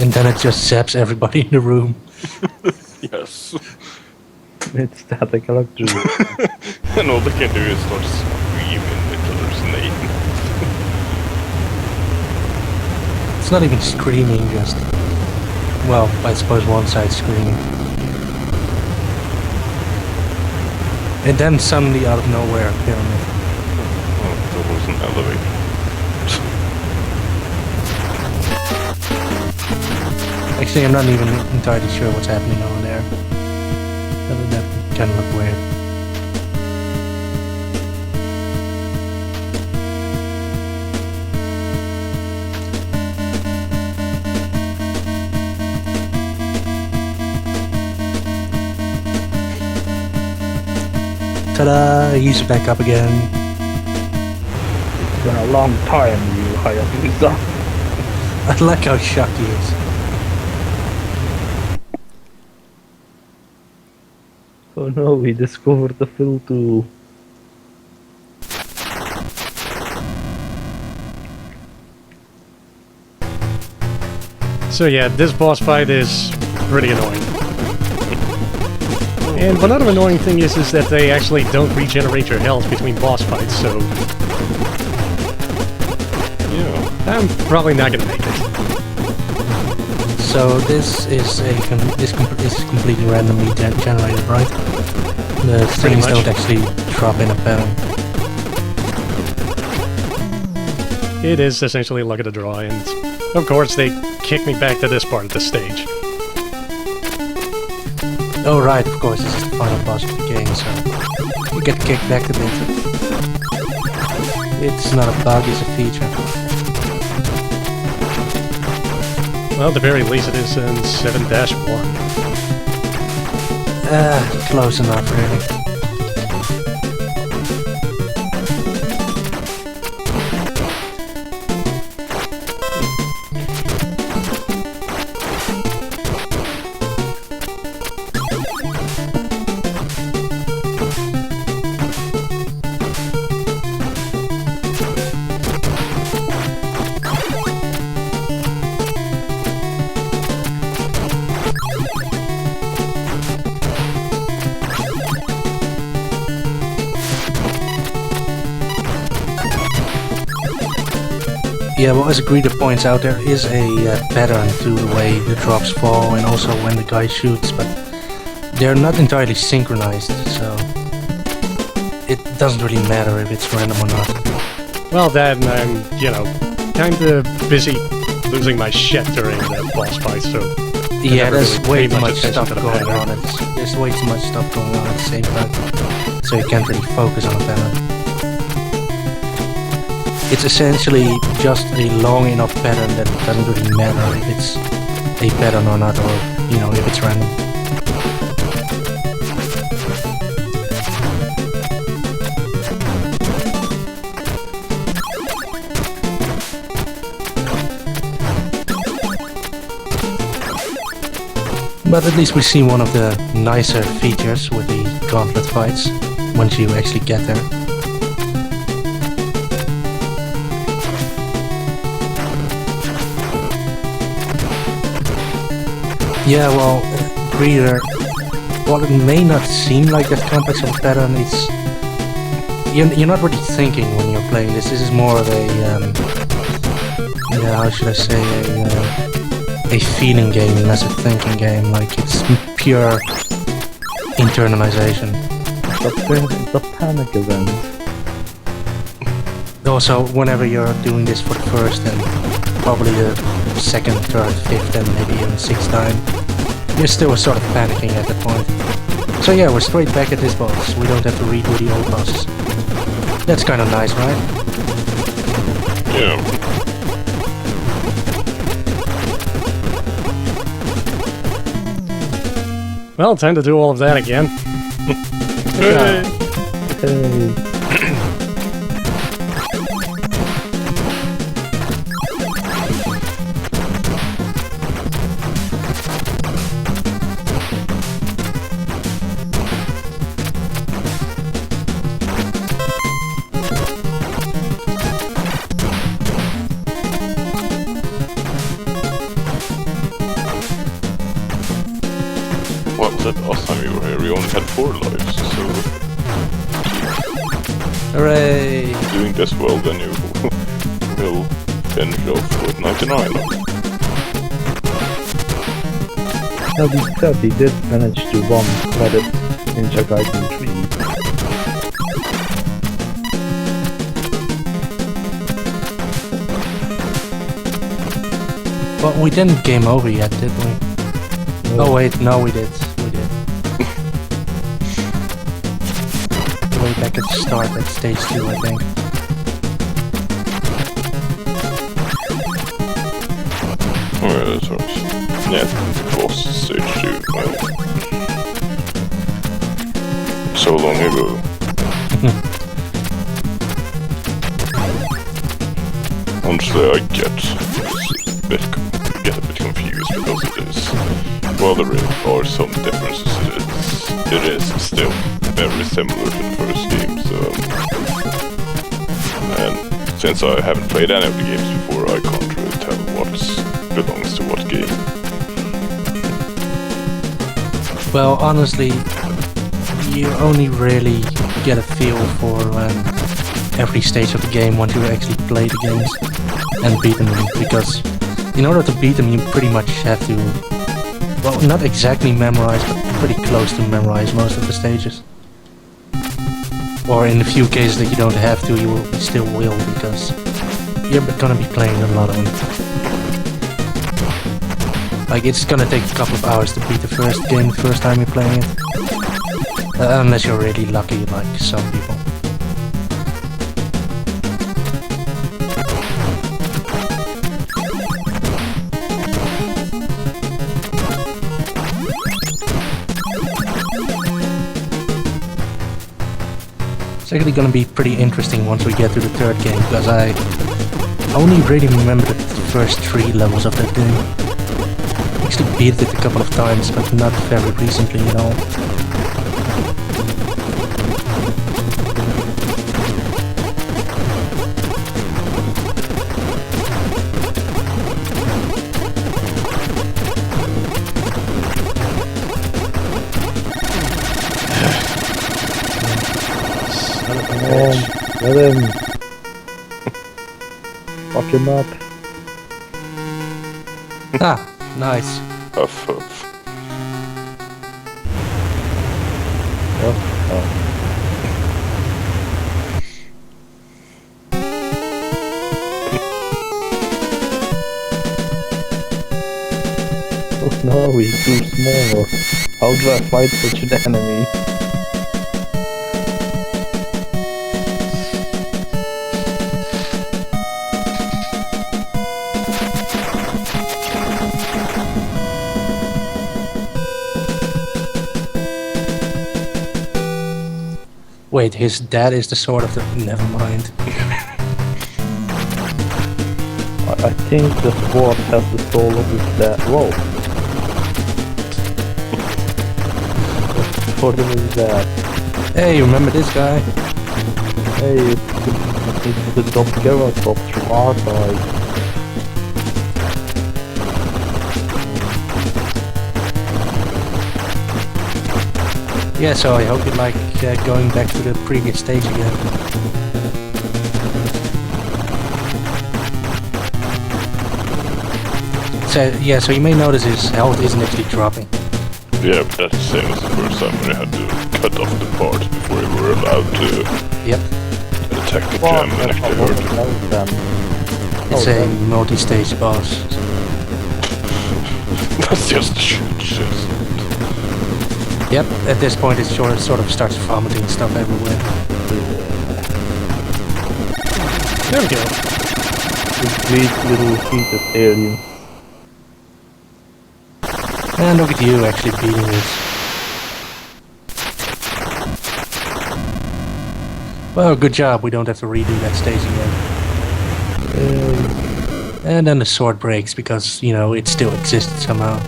And then it just zaps everybody in the room. Yes. It's static electricity. And all they can do is start screaming each other's name. It's not even screaming, just... Well, I suppose one side's screaming. And then suddenly out of nowhere, a pyramid. Oh, there was an elevator. Actually, I'm not even entirely sure what's happening over there. That kind of look weird. Ta-da! He's back up again. It's been a long time, you Hayabusa. I like how shocked he is. Oh no, we discovered the fill tool. So yeah, this boss fight is pretty annoying. And one other annoying thing is that they actually don't regenerate your health between boss fights, so Yeah. I'm probably not gonna make it. So this is is completely randomly generated, right? The things much. don't actually drop in a pattern. It is essentially luck of the draw, and of course they kick me back to this part of the stage. Oh right, of course, this is the final boss of the game, so you get kicked back a bit. It's not a bug, it's a feature. Well, at the very least it is in 7-1. Close enough, really. Yeah, well, as Greeter points out, there is a pattern to the way the drops fall and also when the guy shoots, but they're not entirely synchronized, so it doesn't really matter if it's random or not. Well, then I'm, you know, kinda busy losing my shit during that boss fight, so Yeah, never there's really way paid too much much attention stuff to the going pattern. on. There's way too much stuff going on at the same time, so you can't really focus on a pattern. It's essentially just a long enough pattern that it doesn't really matter if it's a pattern or not, or, you know, if it's random. But at least we see one of the nicer features with the gauntlet fights, once you actually get there. Yeah, well, Breeder, while it may not seem like that complex of a pattern, it's... You're not really thinking when you're playing this. This is more of a, yeah, how should I say, a feeling game, less a thinking game. Like, it's pure internalization. It's a panic event. Also, whenever you're doing this for the first and probably the second, third, fifth, and maybe even sixth time, you're still sort of panicking at that point. So yeah, we're straight back at this boss. We don't have to redo the old bosses. That's kind of nice, right? Yeah. Well, time to do all of that again. Hey. Hey. Well, that last time we were here, we only had 4 lives, so Hooray! doing this well, then you will finish off with 99. Now he said he did manage to one-credit Ninja Gaiden 3. But we didn't game over yet, did we? Oh wait, no we did. We did. Way back at the start at stage 2, I think. Oh yeah, that's right. Yeah, boss stage 2. So long ago. Honestly, I get a bit confused because it is. Well, there are some differences. It's it is still very similar to the first game, so... And since I haven't played any of the games before, I can't really tell what belongs to what game. Well, honestly, you only really get a feel for every stage of the game once you actually play the games and beat them, because in order to beat them you pretty much have to, well, not exactly memorize, but pretty close to memorize most of the stages. Or in a few cases that you don't have to, you still will, because you're gonna be playing a lot of them. Like, it's gonna take a couple of hours to beat the first game the first time you're playing it. Unless you're really lucky, like some people. It's actually gonna be pretty interesting once we get to the third game, because I only really remember the first 3 levels of that game. Actually beat it a couple of times, but not very recently at all. Let him. Fuck him up. Ah, nice. Huff, huff. Oh no, he's too small. How do I fight such an enemy? Wait, his dad is the sword of the... Never mind. I think the sword has the soul of his dad. Whoa. The sword of his dad. Hey, you remember this guy? Hey, it's the Triceratops from our side. Yeah, so I hope you like going back to the previous stage again. So, yeah, so you may notice his health isn't actually dropping. Yeah, but that's the same as the first time when I had to cut off the parts before we were allowed to Yep. attack the gem and actually hurt him. It's a multi-stage boss. That's just shit. Yep, at this point it sort of starts vomiting stuff everywhere. There we go. Sweet little heated alien. And look at you actually beating this. Well, good job, we don't have to redo that stage again. And then the sword breaks because, you know, it still exists somehow.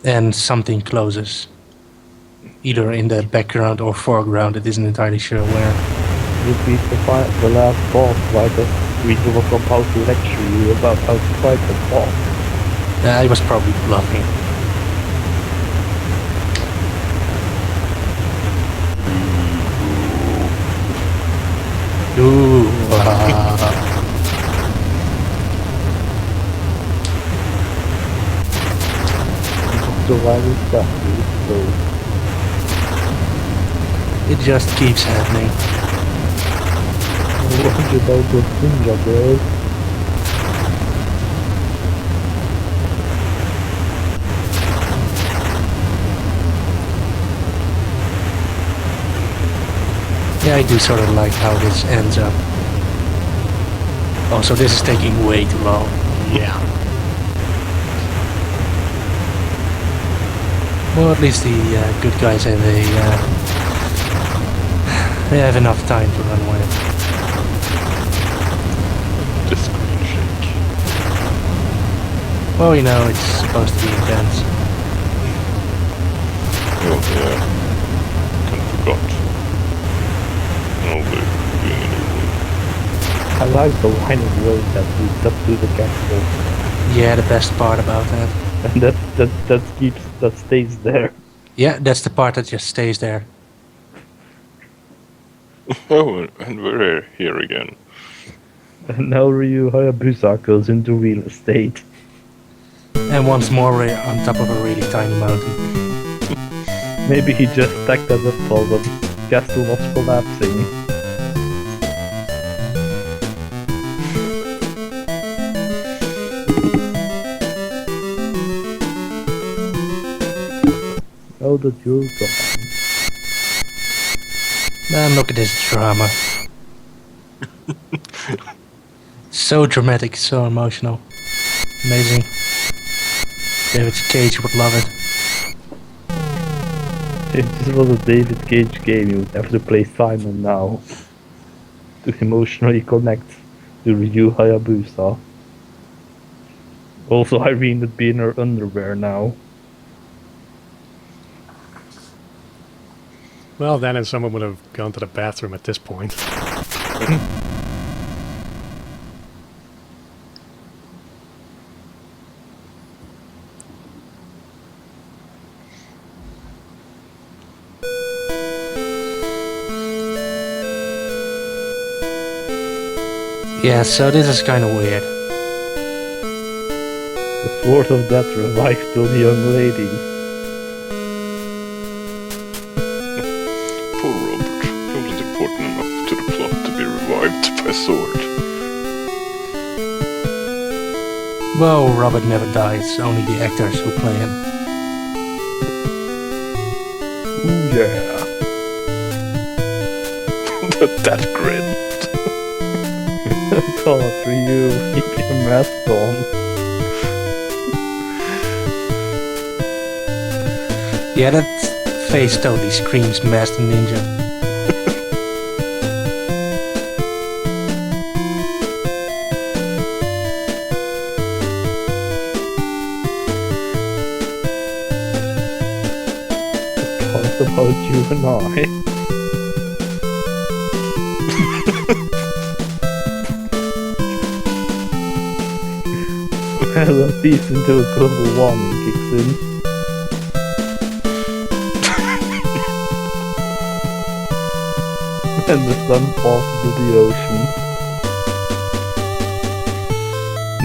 And something closes. Either in the background or foreground, it isn't entirely sure where. You beat the last boss, right? We was about to lecture you about how to fight the boss. I was probably bluffing. Ooh. So why is that? It just keeps happening. What about the ninja, bro? Yeah, I do sort of like how this ends up. Oh, so this is taking way too long. Yeah. Well, at least the good guys have they have enough time to run away. The screen shake. Well, you know, it's supposed to be intense. Oh yeah. Kind of forgot. Oh, we're doing a new one. I like the line of road that leads up to the castle. Yeah, the best part about that. And that stays there. Yeah, that's the part that just stays there. Oh, and we're here again. And now Ryu Hayabusa goes into real estate. And once more we're on top of a really tiny mountain. Maybe he just stacked that up while the castle was collapsing. Now that you're gone. Man, look at this drama. So dramatic, so emotional. Amazing. David Cage would love it. If this was a David Cage game, you would have to play Simon now. To emotionally connect to Ryu Hayabusa. Also, Irene would be in her underwear now. Well, then and someone would have gone to the bathroom at this point. Yeah, so this is kind of weird. The sword of death revived the young lady. Poor Robert. He wasn't important enough to the plot to be revived by a sword. Well, Robert never dies, only the actors who play him. Ooh yeah. That grin. God, Ryu, keep your mask on. Yeah, that face totally screams Master Ninja. Talk about you and I. Well, at least until global warming kicks in. And the sun falls into the ocean.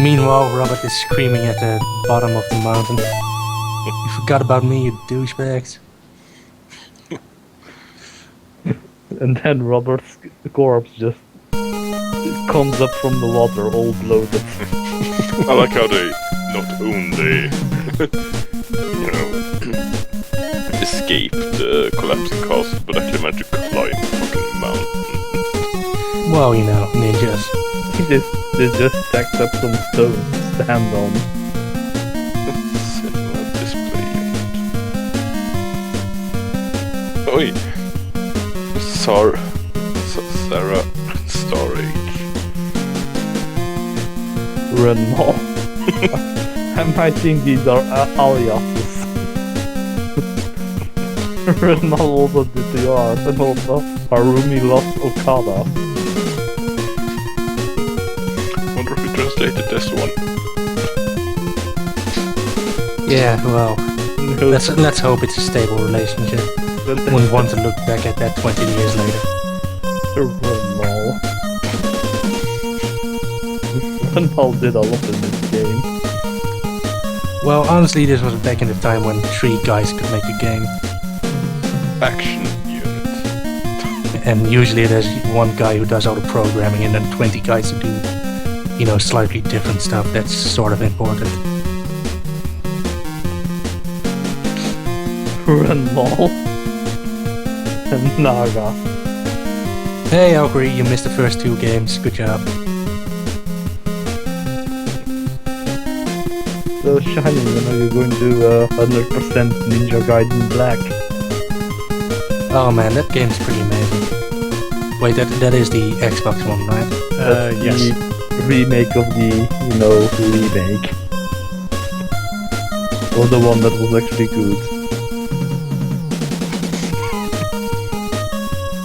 Meanwhile, Robert is screaming at the bottom of the mountain. You forgot about me, you douchebags. And then Robert's corpse just comes up from the water all bloated. I like how they not only, escape the collapsing castle, but actually manage to climb the fucking mountain. Well, you know, ninjas. They just stacked up some stones to stand on. Cinema display unit. Oi! Sarah Starage. Renal. I might think these are aliases. Renal also did the art, and also Harumi lost Okada. Wonder if we translated this one. Yeah, well, No, let's hope it's a stable relationship. Wouldn't want to look back at that 20 years later. Renal. Renal did a lot in this game. Well, honestly, this was back in the time when 3 guys could make a game. Action unit. And usually there's 1 guy who does all the programming and then 20 guys who do, you know, slightly different stuff that's sort of important. Renal. And Naga. Hey, Aokuri, you missed the first 2 games. Good job. So Shiny, when are you going to 100% Ninja Gaiden Black? Oh man, that game's pretty amazing. Wait, that is the Xbox one, right? That's yes. the remake of the, remake. Or the one that was actually good?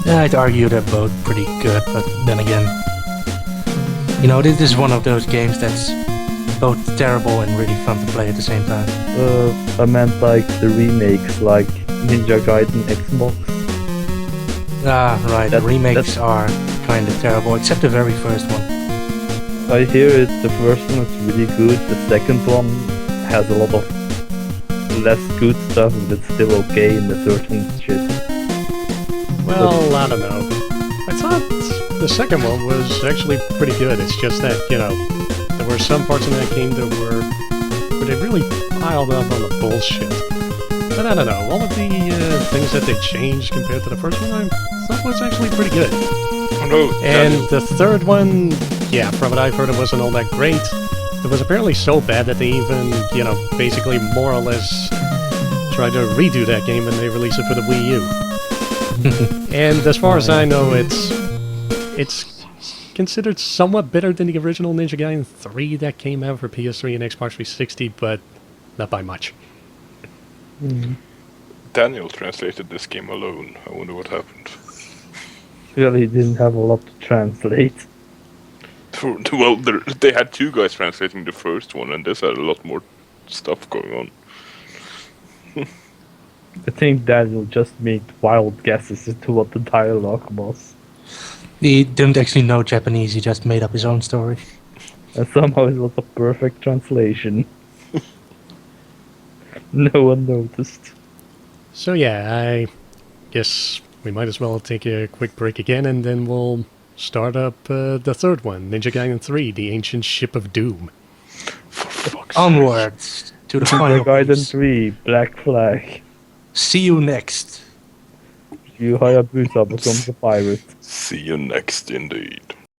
Yeah, I'd argue they're both pretty good, but then again, you know, this is one of those games that's both terrible and really fun to play at the same time. I meant like the remakes, like Ninja Gaiden Xbox. Ah, right, the remakes that's- are kind of terrible, except the very first one. I hear it, the first one is really good, the second one has a lot of less good stuff, but it's still okay, and the third one's shit. Well, I don't know. I thought the second one was actually pretty good. It's just that, you know, there were some parts in that game that were where they really piled up on the bullshit. But I don't know, all of the things that they changed compared to the first one, I thought was actually pretty good. Oh no, And the third one, yeah, from what I've heard, it wasn't all that great. It was apparently so bad that they even, you know, basically more or less tried to redo that game and they released it for the Wii U. And as far as I know, it's considered somewhat better than the original Ninja Gaiden 3 that came out for PS3 and Xbox 360, but not by much. Daniel translated this game alone. I wonder what happened. Really didn't have a lot to translate. Well, they had two guys translating the first one, and this had a lot more stuff going on. I think Daniel just made wild guesses into what the dialogue was. He didn't actually know Japanese, he just made up his own story. And somehow it was a perfect translation. No one noticed. So yeah, I guess we might as well take a quick break again, and then we'll start up the third one, Ninja Gaiden 3, The Ancient Ship of Doom. For fuck's sake. Onwards to the final. Ninja Gaiden piece. 3, Black Flag. See you next. You Hayabusa becomes a pirate. See you next, indeed.